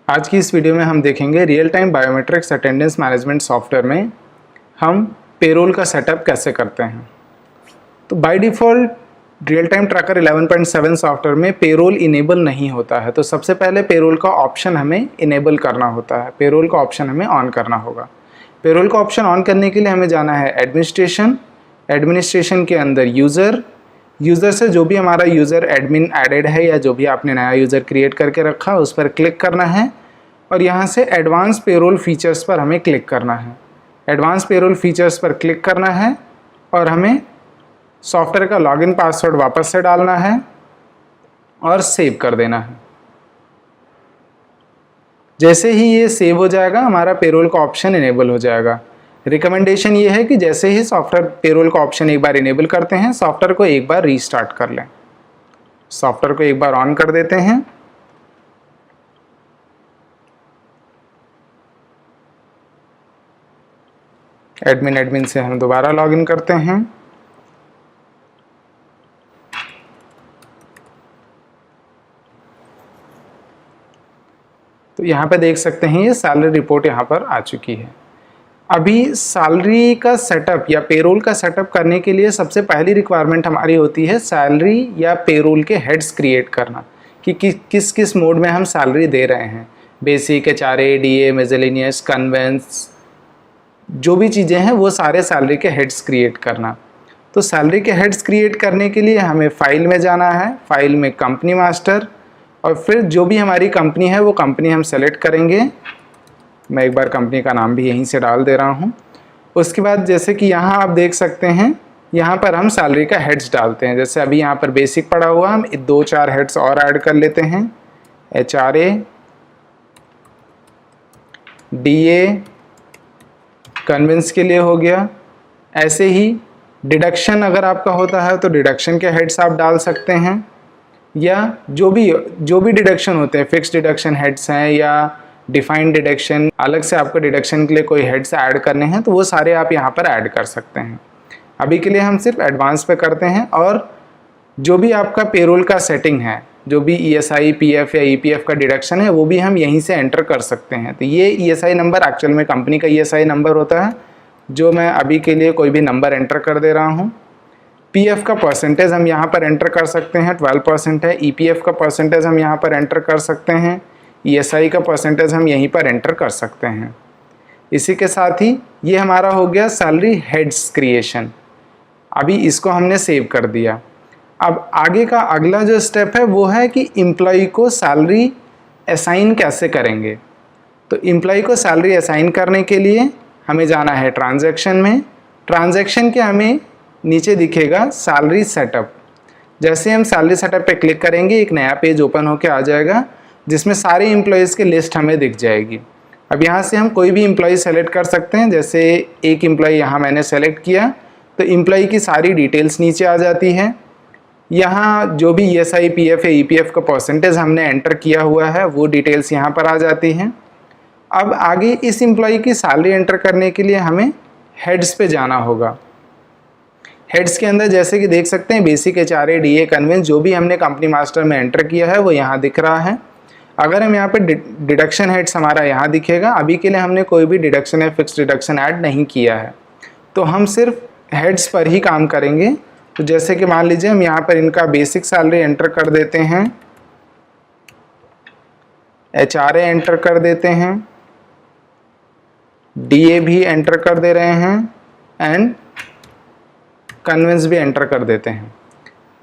आज की इस वीडियो में हम देखेंगे real time biometrics attendance management software में हम पेरोल का सेटअप कैसे करते हैं। तो by default real time tracker 11.7 software में पेरोल इनेबल नहीं होता है। तो सबसे पहले पेरोल का ऑप्शन हमें इनेबल करना होता है, पेरोल का ऑप्शन हमें ऑन करना होगा। पेरोल का ऑप्शन ऑन करने के लिए हमें जाना है एडमिनिस्ट्रेशन, एडमिनिस्ट्रेशन के अंदर यूज़र से जो भी हमारा यूज़र एडमिन एडेड है या जो भी आपने नया यूज़र क्रिएट करके रखा उस पर क्लिक करना है और यहाँ से एडवांस पेरोल फीचर्स पर हमें क्लिक करना है। एडवांस पेरोल फीचर्स पर क्लिक करना है और हमें सॉफ्टवेयर का लॉगिन पासवर्ड वापस से डालना है और सेव कर देना है। जैसे ही ये सेव हो जाएगा हमारा पेरोल का ऑप्शन इनेबल हो जाएगा। रिकमेंडेशन ये है कि जैसे ही सॉफ्टवेयर पेरोल का ऑप्शन एक बार इनेबल करते हैं सॉफ्टवेयर को एक बार रीस्टार्ट कर लें। सॉफ्टवेयर को एक बार ऑन कर देते हैं। एडमिन से हम दोबारा लॉगिन करते हैं। तो यहाँ पे देख सकते हैं ये सैलरी रिपोर्ट यहाँ पर आ चुकी है। अभी सैलरी का सेटअप या पेरोल का सेटअप करने के लिए सबसे पहली रिक्वायरमेंट हमारी होती है सैलरी या पेरोल के हेड्स क्रिएट करना कि किस किस मोड में हम सैलरी दे रहे हैं। Basic, HRA, DA, miscellaneous, conveyance, जो भी चीज़ें हैं वो सारे सैलरी के हेड्स क्रिएट करना। तो सैलरी के हेड्स क्रिएट करने के लिए हमें फाइल में जाना है, फाइल में कंपनी मास्टर, और फिर जो भी हमारी कंपनी है वो कंपनी हम सेलेक्ट करेंगे। मैं एक बार कंपनी का नाम भी यहीं से डाल दे रहा हूँ। उसके बाद जैसे कि यहाँ आप देख सकते हैं यहाँ पर हम सैलरी का हेड्स डालते हैं। जैसे अभी यहाँ पर बेसिक पड़ा हुआ, हम 2-4 हेड्स और ऐड कर लेते हैं। एचआरए, डीए, कन्वेंस के लिए हो गया। ऐसे ही डिडक्शन अगर आपका होता है तो डिडक्शन के हेड्स आप डाल सकते हैं, या जो भी डिडक्शन होते हैं, फिक्स डिडक्शन हेड्स हैं या डिफाइंड डिडक्शन, अलग से आपको डिडक्शन के लिए कोई हेड्स ऐड करने हैं तो वो सारे आप यहाँ पर ऐड कर सकते हैं। अभी के लिए हम सिर्फ एडवांस पे करते हैं और जो भी आपका पेरोल का सेटिंग है, जो भी ईएसआई, पीएफ या ईपीएफ का डिडक्शन है वो भी हम यहीं से एंटर कर सकते हैं। तो ये ईएसआई नंबर एक्चुअल में कंपनी का ईएसआई नंबर होता है, जो मैं अभी के लिए कोई भी नंबर एंटर कर दे रहा हूँ। पीएफ का परसेंटेज हम यहाँ पर एंटर कर सकते हैं, 12% है। ईपीएफ का परसेंटेज हम यहाँ पर एंटर कर सकते हैं। ईएसआई का परसेंटेज हम यहीं पर एंटर कर सकते हैं। इसी के साथ ही ये हमारा हो गया सैलरी हेड्स क्रिएशन। अभी इसको हमने सेव कर दिया। अब आगे का अगला जो स्टेप है वो है कि एम्प्लॉय को सैलरी असाइन कैसे करेंगे। तो एम्प्लॉय को सैलरी असाइन करने के लिए हमें जाना है ट्रांजैक्शन में। ट्रांजैक्शन के हमें नीचे दिखेगा सैलरी सेटअप। जैसे हम सैलरी सेटअप पे क्लिक करेंगे एक नया पेज ओपन होके आ जाएगा जिसमें सारे एम्प्लॉयज़ की लिस्ट हमें दिख जाएगी। अब यहाँ से हम कोई भी एम्प्लॉय सेलेक्ट कर सकते हैं। जैसे एक एम्प्लॉय यहाँ मैंने सेलेक्ट किया तो एम्प्लॉय की सारी डिटेल्स नीचे आ जाती है। यहाँ जो भी ईएसआई, पीएफ या ईपीएफ का परसेंटेज हमने एंटर किया हुआ है वो डिटेल्स यहाँ पर आ जाती हैं। अब आगे इस एम्प्लॉय की सैलरी एंटर करने के लिए हमें हेड्स पे जाना होगा। हेड्स के अंदर जैसे कि देख सकते हैं बेसिक, एचआरए, डीए, कन्वेंस, जो भी हमने कंपनी मास्टर में एंटर किया है वो यहाँ दिख रहा है। अगर हम यहाँ पे डिडक्शन हेड्स हमारा यहाँ दिखेगा। अभी के लिए हमने कोई भी डिडक्शन या फिक्स डिडक्शन ऐड नहीं किया है तो हम सिर्फ हेड्स पर ही काम करेंगे। तो जैसे कि मान लीजिए हम यहाँ पर इनका बेसिक सैलरी एंटर कर देते हैं, एचआरए एंटर कर देते हैं, डीए भी एंटर कर दे रहे हैं एंड कन्वेंस भी एंटर कर देते हैं।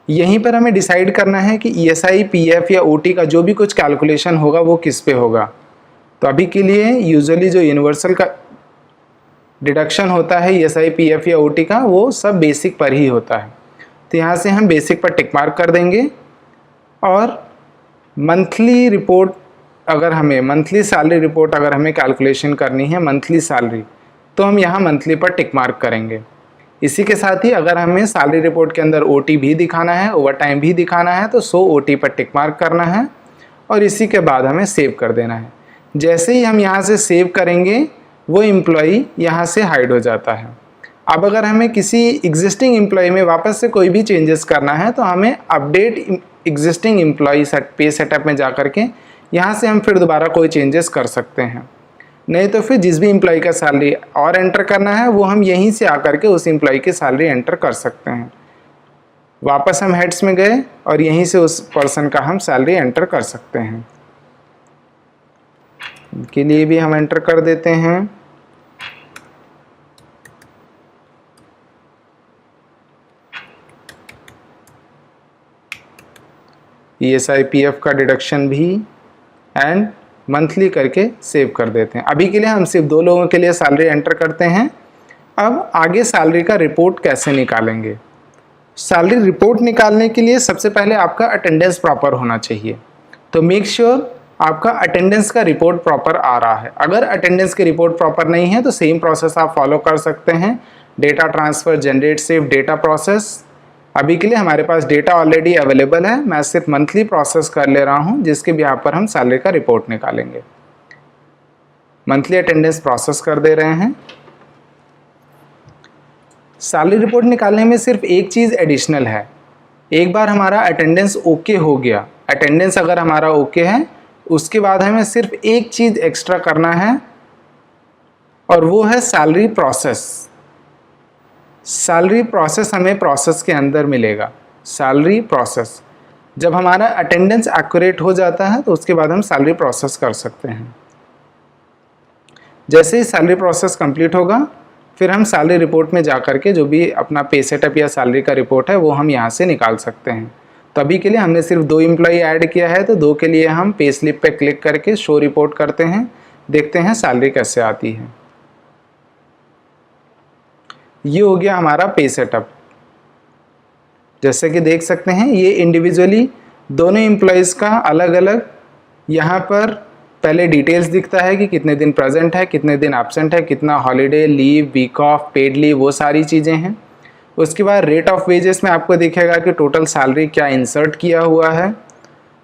यहीं पर हमें डिसाइड करना है कि ईएसआई, पीएफ या ओटी का जो भी कुछ कैलकुलेशन होगा वो किस पे होगा। तो अभी के लिए यूजुअली जो यूनिवर्सल का डिडक्शन होता है ईएसआई, पीएफ या ओटी का वो सब बेसिक पर ही होता है। तो यहाँ से हम बेसिक पर टिक मार्क कर देंगे और मंथली रिपोर्ट, अगर हमें मंथली सैलरी रिपोर्ट अगर हमें कैलकुलेशन करनी है मंथली सैलरी तो हम यहाँ मंथली पर टिक मार्क करेंगे। इसी के साथ ही अगर हमें सैलरी रिपोर्ट के अंदर ओटी भी दिखाना है, ओवर टाइम भी दिखाना है तो 100 ओटी पर टिक मार्क करना है और इसी के बाद हमें सेव कर देना है। जैसे ही हम यहाँ से सेव करेंगे वो एम्प्लॉई यहाँ से हाइड हो जाता है। अब अगर हमें किसी एग्जिस्टिंग एम्प्लॉई में वापस से कोई भी चेंजेस करना है तो हमें अपडेट एग्जिस्टिंग एम्प्लॉई पे सेटअप में जा कर के यहाँ से हम फिर दोबारा कोई चेंजेस कर सकते हैं। नहीं तो फिर जिस भी एम्प्लॉय का सैलरी और एंटर करना है वो हम यहीं से आकर के उस एम्प्लॉय की सैलरी एंटर कर सकते हैं। वापस हम हेड्स में गए और यहीं से उस पर्सन का हम सैलरी एंटर कर सकते हैं। के लिए भी हम एंटर कर देते हैं। ESI PF का डिडक्शन भी एंड मंथली करके सेव कर देते हैं। अभी के लिए हम सिर्फ 2 लोगों के लिए सैलरी एंटर करते हैं। अब आगे सैलरी का रिपोर्ट कैसे निकालेंगे। सैलरी रिपोर्ट निकालने के लिए सबसे पहले आपका अटेंडेंस प्रॉपर होना चाहिए। तो मेक श्योर आपका अटेंडेंस का रिपोर्ट प्रॉपर आ रहा है। अगर अटेंडेंस की रिपोर्ट प्रॉपर नहीं है तो सेम प्रोसेस आप फॉलो कर सकते हैं। Data transfer, generate, save data process. अभी के लिए हमारे पास डेटा ऑलरेडी अवेलेबल है, मैं सिर्फ मंथली प्रोसेस कर ले रहा हूं जिसके भी यहाँ पर हम सैलरी का रिपोर्ट निकालेंगे। मंथली अटेंडेंस प्रोसेस कर दे रहे हैं। सैलरी रिपोर्ट निकालने में सिर्फ एक चीज़ एडिशनल है। एक बार हमारा अटेंडेंस ओके हो गया, अटेंडेंस अगर हमारा ओके है, उसके बाद हमें सिर्फ एक चीज़ एक्स्ट्रा करना है और वो है सैलरी प्रोसेस। सैलरी प्रोसेस हमें प्रोसेस के अंदर मिलेगा। सैलरी प्रोसेस जब हमारा अटेंडेंस एक्यूरेट हो जाता है तो उसके बाद हम सैलरी प्रोसेस कर सकते हैं। जैसे ही सैलरी प्रोसेस कंप्लीट होगा फिर हम सैलरी रिपोर्ट में जाकर के जो भी अपना पे सेटअप या सैलरी का रिपोर्ट है वो हम यहाँ से निकाल सकते हैं। तो अभी के लिए हमने सिर्फ 2 एम्प्लॉई ऐड किया है तो 2 के लिए हम पे स्लिप पे क्लिक करके शो रिपोर्ट करते हैं, देखते हैं सैलरी कैसे आती है। ये हो गया हमारा पे सेटअप। जैसे कि देख सकते हैं ये इंडिविजुअली दोनों एम्प्लॉयज़ का अलग अलग यहाँ पर पहले डिटेल्स दिखता है कि कितने दिन प्रेजेंट है, कितने दिन एब्सेंट है, कितना holiday, leave, week off, paid leave, वो सारी चीज़ें हैं। उसके बाद रेट ऑफ वेजेस में आपको दिखेगा कि टोटल सैलरी क्या इंसर्ट किया हुआ है।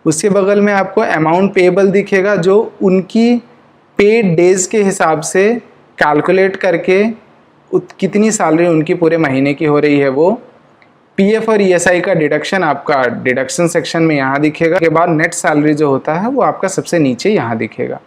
उसके बगल में आपको अमाउंट पेएबल दिखेगा जो उनकी पेड डेज के हिसाब से कैलकुलेट करके कितनी सैलरी उनकी पूरे महीने की हो रही है वो। पीएफ और ईएसआई का डिडक्शन आपका डिडक्शन सेक्शन में यहाँ दिखेगा। के बाद नेट सैलरी जो होता है वो आपका सबसे नीचे यहाँ दिखेगा।